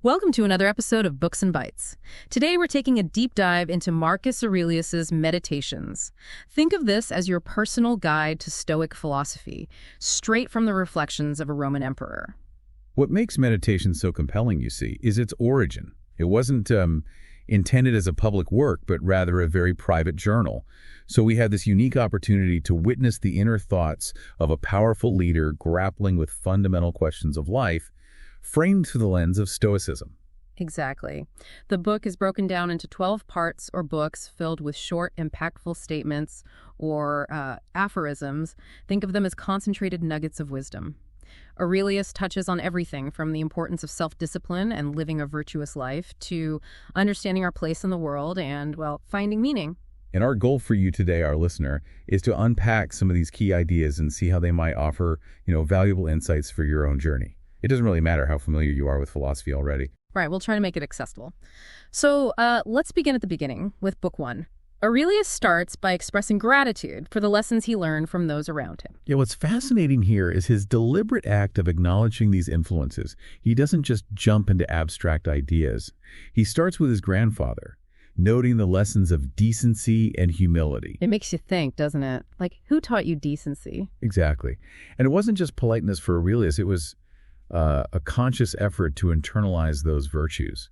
Welcome to another episode of Books and Bites. Today we're taking a deep dive into Marcus Aurelius's Meditations. Think of this as your personal guide to Stoic philosophy, straight from the reflections of a Roman emperor. What makes meditation so compelling, you see, is its origin. It wasn't intended as a public work, but rather a very private journal. So we have this unique opportunity to witness the inner thoughts of a powerful leader grappling with fundamental questions of life, framed through the lens of Stoicism. Exactly. The book is broken down into 12 parts or books filled with short, impactful statements or aphorisms. Think of them as concentrated nuggets of wisdom. Aurelius touches on everything from the importance of self-discipline and living a virtuous life to understanding our place in the world and, well, finding meaning. And our goal for you today, our listener, is to unpack some of these key ideas and see how they might offer, valuable insights for your own journey. It doesn't really matter how familiar you are with philosophy already. Right, we'll try to make it accessible. So let's begin at the beginning with Book 1. Aurelius starts by expressing gratitude for the lessons he learned from those around him. Yeah, what's fascinating here is his deliberate act of acknowledging these influences. He doesn't just jump into abstract ideas. He starts with his grandfather, noting the lessons of decency and humility. It makes you think, doesn't it? Like, who taught you decency? Exactly. And it wasn't just politeness for Aurelius, it was a conscious effort to internalize those virtues.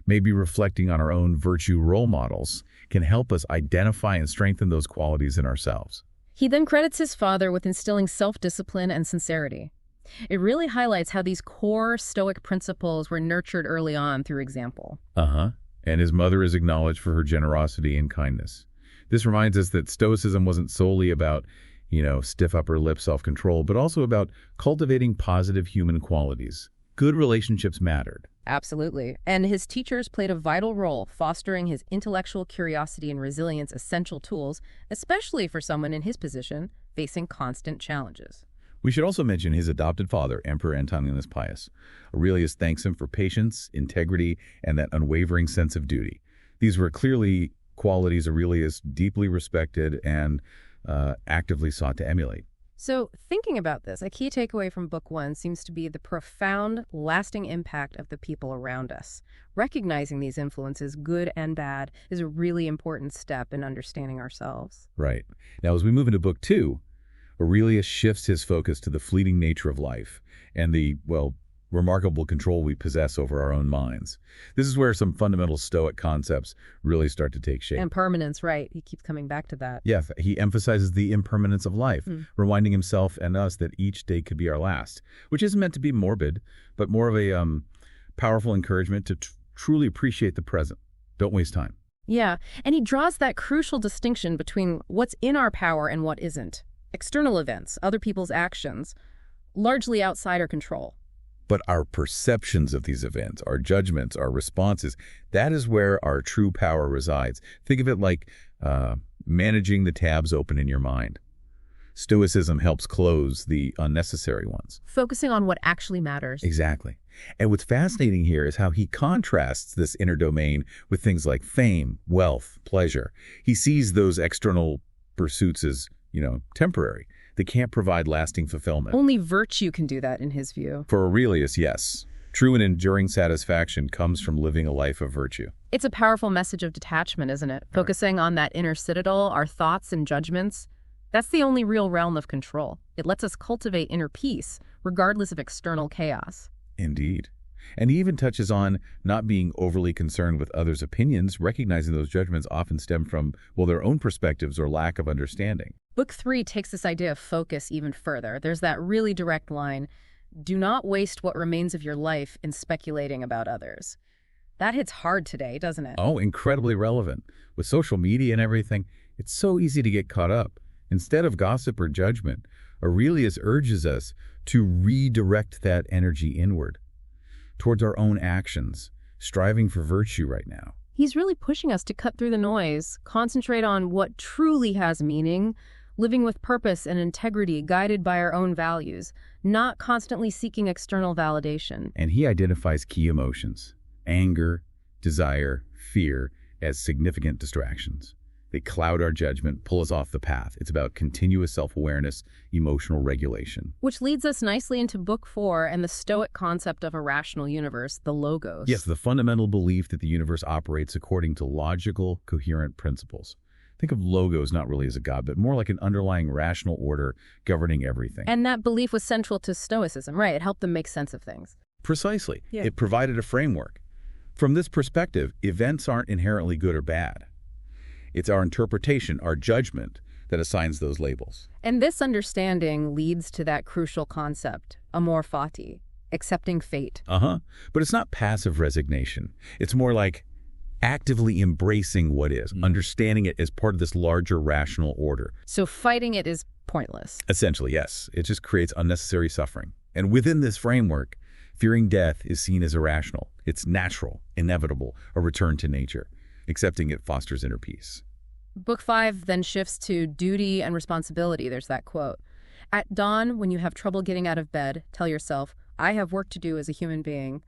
Maybe reflecting on our own virtue role models can help us identify and strengthen those qualities in ourselves. He then credits his father with instilling self-discipline and sincerity. It really highlights how these core Stoic principles were nurtured early on through example. And his mother is acknowledged for her generosity and kindness. This reminds us that Stoicism wasn't solely about stiff upper lip self-control, but also about cultivating positive human qualities. Good relationships mattered. Absolutely. And his teachers played a vital role, fostering his intellectual curiosity and resilience, essential tools, especially for someone in his position facing constant challenges. We should also mention his adopted father, Emperor Antoninus Pius. Aurelius thanks him for patience, integrity, and that unwavering sense of duty. These were clearly qualities Aurelius deeply respected and actively sought to emulate. So, thinking about this, a key takeaway from Book 1 seems to be the profound, lasting impact of the people around us. Recognizing these influences, good and bad, is a really important step in understanding ourselves. Right. Now, as we move into Book 2, Aurelius shifts his focus to the fleeting nature of life and the, remarkable control we possess over our own minds. This is where some fundamental Stoic concepts really start to take shape. Impermanence, right. He keeps coming back to that. Yeah, he emphasizes the impermanence of life, reminding himself and us that each day could be our last, which isn't meant to be morbid, but more of a powerful encouragement to truly appreciate the present. Don't waste time. Yeah, and he draws that crucial distinction between what's in our power and what isn't. External events, other people's actions, largely outside our control. But our perceptions of these events, our judgments, our responses, that is where our true power resides. Think of it like managing the tabs open in your mind. Stoicism helps close the unnecessary ones. Focusing on what actually matters. Exactly. And what's fascinating here is how he contrasts this inner domain with things like fame, wealth, pleasure. He sees those external pursuits as, temporary. They can't provide lasting fulfillment. Only virtue can do that in his view. For Aurelius, yes. True and enduring satisfaction comes from living a life of virtue. It's a powerful message of detachment, isn't it? Focusing on that inner citadel, our thoughts and judgments. That's the only real realm of control. It lets us cultivate inner peace, regardless of external chaos. Indeed. And he even touches on not being overly concerned with others' opinions, recognizing those judgments often stem from, their own perspectives or lack of understanding. Book 3 takes this idea of focus even further. There's that really direct line, do not waste what remains of your life in speculating about others. That hits hard today, doesn't it? Oh, incredibly relevant. With social media and everything, it's so easy to get caught up. Instead of gossip or judgment, Aurelius urges us to redirect that energy inward, towards our own actions, striving for virtue right now. He's really pushing us to cut through the noise, concentrate on what truly has meaning, living with purpose and integrity guided by our own values, not constantly seeking external validation. And he identifies key emotions, anger, desire, fear, as significant distractions. They cloud our judgment, pull us off the path. It's about continuous self-awareness, emotional regulation. Which leads us nicely into Book 4 and the Stoic concept of a rational universe, the logos. Yes, the fundamental belief that the universe operates according to logical, coherent principles. Think of logos not really as a god, but more like an underlying rational order governing everything. And that belief was central to Stoicism, right? It helped them make sense of things. Precisely. Yeah. It provided a framework. From this perspective, events aren't inherently good or bad. It's our interpretation, our judgment, that assigns those labels. And this understanding leads to that crucial concept, amor fati, accepting fate. But it's not passive resignation. It's more like actively embracing what is, understanding it as part of this larger rational order. So fighting it is pointless. Essentially, yes. It just creates unnecessary suffering. And within this framework, fearing death is seen as irrational. It's natural, inevitable, a return to nature. Accepting it fosters inner peace. Book 5 then shifts to duty and responsibility. There's that quote. At dawn, when you have trouble getting out of bed, tell yourself, I have work to do as a human being.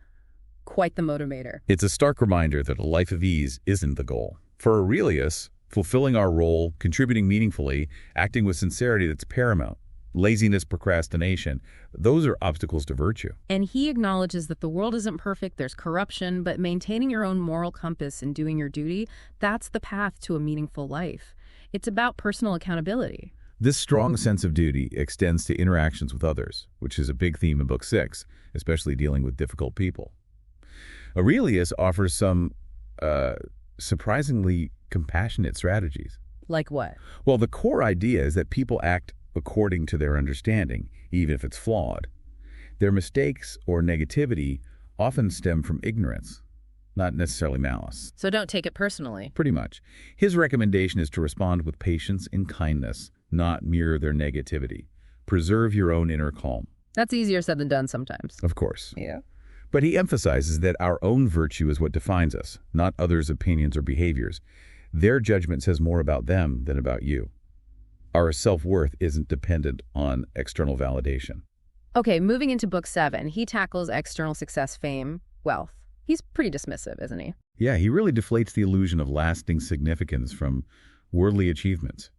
Quite the motivator. It's a stark reminder that a life of ease isn't the goal. For Aurelius, fulfilling our role, contributing meaningfully, acting with sincerity, that's paramount. Laziness, procrastination, those are obstacles to virtue. And he acknowledges that the world isn't perfect, there's corruption, but maintaining your own moral compass and doing your duty, that's the path to a meaningful life. It's about personal accountability. This strong sense of duty extends to interactions with others, which is a big theme in Book 6, especially dealing with difficult people. Aurelius offers some surprisingly compassionate strategies. Like what? Well, the core idea is that people act according to their understanding, even if it's flawed. Their mistakes or negativity often stem from ignorance, not necessarily malice. So don't take it personally. Pretty much. His recommendation is to respond with patience and kindness, not mirror their negativity. Preserve your own inner calm. That's easier said than done sometimes. Of course. Yeah. But he emphasizes that our own virtue is what defines us, not others' opinions or behaviors. Their judgment says more about them than about you. Our self-worth isn't dependent on external validation. Okay, moving into Book 7, he tackles external success, fame, wealth. He's pretty dismissive, isn't he? Yeah, he really deflates the illusion of lasting significance from worldly achievements.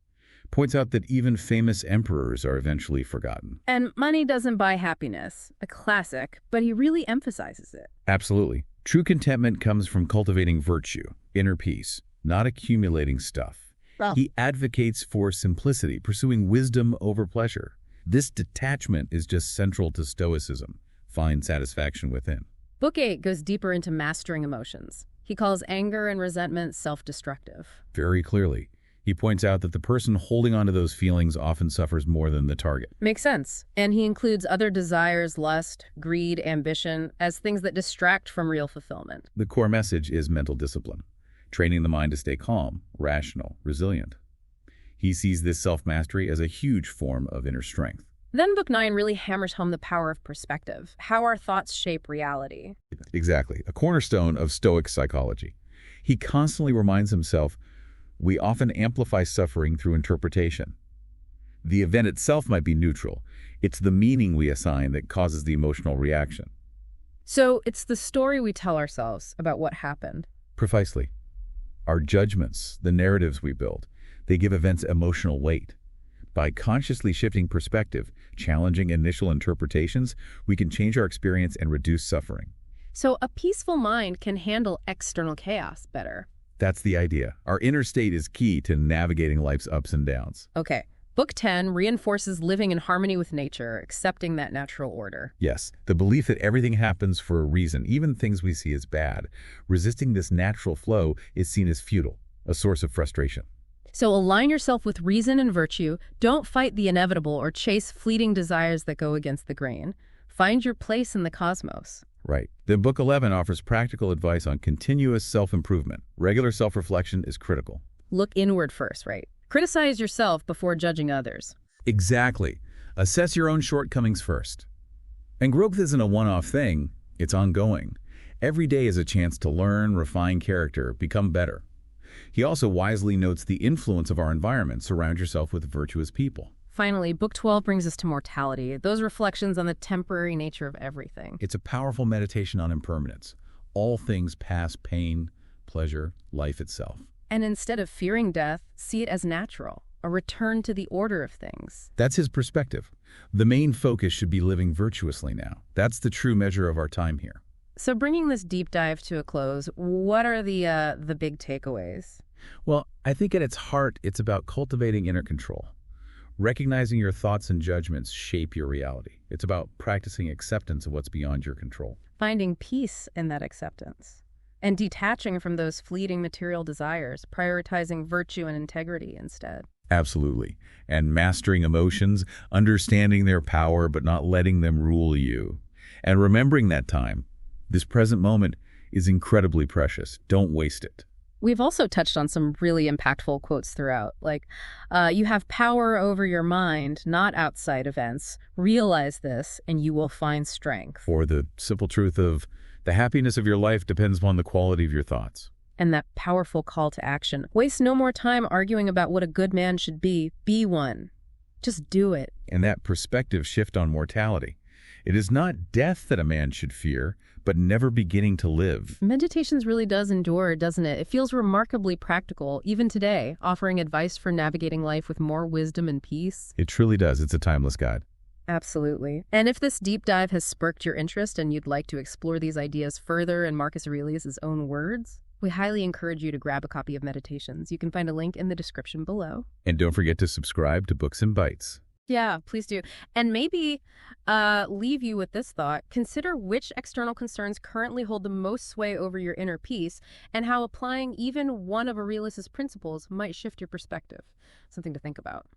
Points out that even famous emperors are eventually forgotten. And money doesn't buy happiness, a classic, but he really emphasizes it. Absolutely. True contentment comes from cultivating virtue, inner peace, not accumulating stuff. Well, He advocates for simplicity, pursuing wisdom over pleasure. This detachment is just central to Stoicism. Find satisfaction within. Book 8 goes deeper into mastering emotions. He calls anger and resentment self-destructive. Very clearly, he points out that the person holding onto those feelings often suffers more than the target. Makes sense. And he includes other desires, lust, greed, ambition, as things that distract from real fulfillment. The core message is mental discipline, training the mind to stay calm, rational, resilient. He sees this self-mastery as a huge form of inner strength. Then Book 9 really hammers home the power of perspective, how our thoughts shape reality. Exactly, a cornerstone of Stoic psychology. He constantly reminds himself, we often amplify suffering through interpretation. The event itself might be neutral. It's the meaning we assign that causes the emotional reaction. So it's the story we tell ourselves about what happened. Precisely. Our judgments, the narratives we build, they give events emotional weight. By consciously shifting perspective, challenging initial interpretations, we can change our experience and reduce suffering. So a peaceful mind can handle external chaos better. That's the idea. Our inner state is key to navigating life's ups and downs. Okay. Book 10 reinforces living in harmony with nature, accepting that natural order. Yes, the belief that everything happens for a reason, even things we see as bad. Resisting this natural flow is seen as futile, a source of frustration. So align yourself with reason and virtue. Don't fight the inevitable or chase fleeting desires that go against the grain. Find your place in the cosmos. Right. Then Book 11 offers practical advice on continuous self-improvement. Regular self-reflection is critical. Look inward first, right? Criticize yourself before judging others. Exactly. Assess your own shortcomings first. And growth isn't a one-off thing. It's ongoing. Every day is a chance to learn, refine character, become better. He also wisely notes the influence of our environment. Surround yourself with virtuous people. Finally, Book 12 brings us to mortality, those reflections on the temporary nature of everything. It's a powerful meditation on impermanence. All things pass: pain, pleasure, life itself. And instead of fearing death, see it as natural, a return to the order of things. That's his perspective. The main focus should be living virtuously now. That's the true measure of our time here. So bringing this deep dive to a close, what are the big takeaways? Well, I think at its heart, it's about cultivating inner control. Recognizing your thoughts and judgments shape your reality. It's about practicing acceptance of what's beyond your control. Finding peace in that acceptance. And detaching from those fleeting material desires, prioritizing virtue and integrity instead. Absolutely. And mastering emotions, understanding their power, but not letting them rule you. And remembering that time, this present moment, is incredibly precious. Don't waste it. We've also touched on some really impactful quotes throughout, like, you have power over your mind, not outside events. Realize this, and you will find strength. Or the simple truth of the happiness of your life depends upon the quality of your thoughts. And that powerful call to action. Waste no more time arguing about what a good man should be. Be one. Just do it. And that perspective shift on mortality. It is not death that a man should fear, but never beginning to live. Meditations really does endure, doesn't it? It feels remarkably practical, even today, offering advice for navigating life with more wisdom and peace. It truly does. It's a timeless guide. Absolutely. And if this deep dive has sparked your interest and you'd like to explore these ideas further in Marcus Aurelius' own words, we highly encourage you to grab a copy of Meditations. You can find a link in the description below. And don't forget to subscribe to Books and Bites. Yeah, please do. And maybe leave you with this thought. Consider which external concerns currently hold the most sway over your inner peace and how applying even one of Aurelius' principles might shift your perspective. Something to think about.